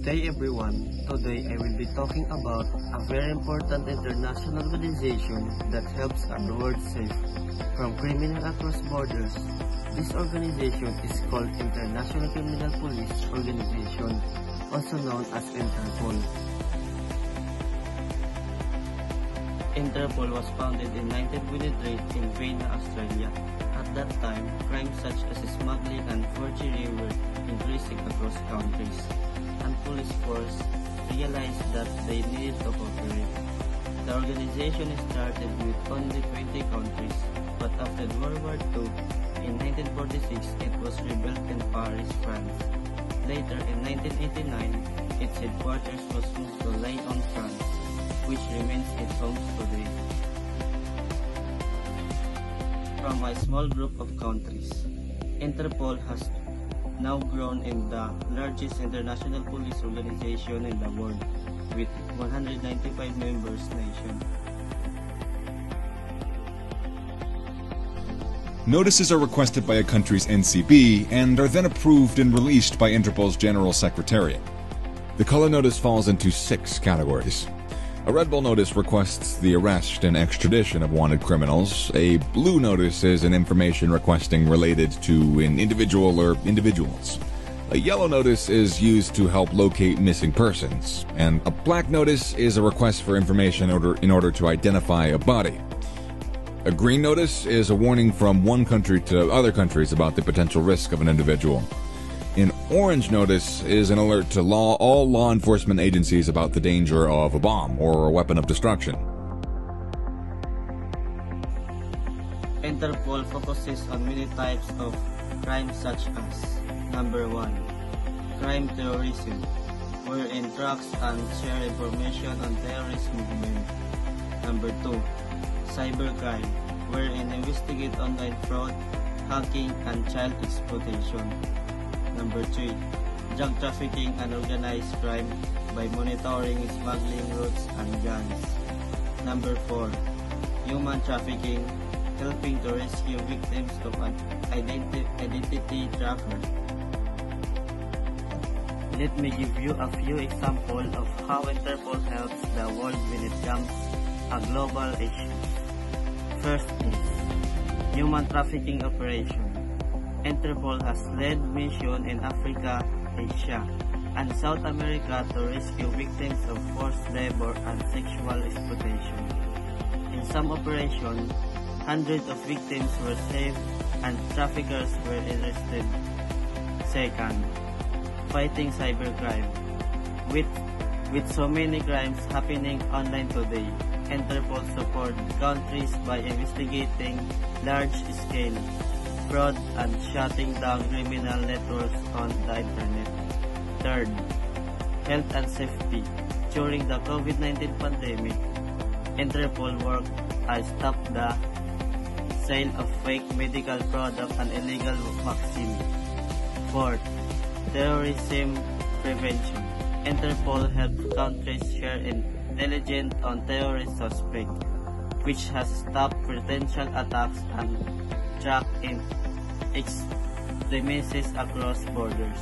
Good day everyone. Today I will be talking about a very important international organization that helps our world safe from criminal across borders. This organization is called International Criminal Police Organization, also known as Interpol. Interpol was founded in 1923 in Vienna, Australia. At that time, crimes such as smuggling and forgery were increasing across countries, and police force realized that they needed to cooperate. The organization started with only 20 countries, but after World War II, in 1946, it was rebuilt in Paris, France. Later, in 1989, its headquarters was moved to Lyon, France, which remains its home today. From a small group of countries, Interpol has now grown in the largest international police organization in the world, with 195 members nations. Notices are requested by a country's NCB and are then approved and released by Interpol's General Secretariat. The color notice falls into 6 categories. A Red Bull notice requests the arrest and extradition of wanted criminals. A blue notice is an information requesting related to an individual or individuals. A yellow notice is used to help locate missing persons. And a black notice is a request for information in order to identify a body. A green notice is a warning from one country to other countries about the potential risk of an individual. An orange notice is an alert to all law enforcement agencies about the danger of a bomb or a weapon of destruction. Interpol focuses on many types of crime such as Number 1. Crime terrorism, wherein tracks and share information on terrorist movement. Number 2. Cybercrime, wherein investigate online fraud, hacking, and child exploitation. Number 3. Drug trafficking and organized crime by monitoring smuggling routes and gangs. Number 4. Human trafficking, helping to rescue victims of an identity tracker. Let me give you a few examples of how Interpol helps the world when it comes to global issues. First is human trafficking operation. Interpol has led missions in Africa, Asia, and South America to rescue victims of forced labor and sexual exploitation. In some operations, hundreds of victims were saved and traffickers were arrested. Second, fighting cybercrime. With so many crimes happening online today, Interpol supports countries by investigating large-scale fraud and shutting down criminal networks on the internet. Third, health and safety. During the COVID-19 pandemic, Interpol worked to stop the sale of fake medical products and illegal vaccines. Fourth, terrorism prevention. Interpol helps countries share intelligence on terrorist suspects, which has stopped potential attacks and track extremists across borders.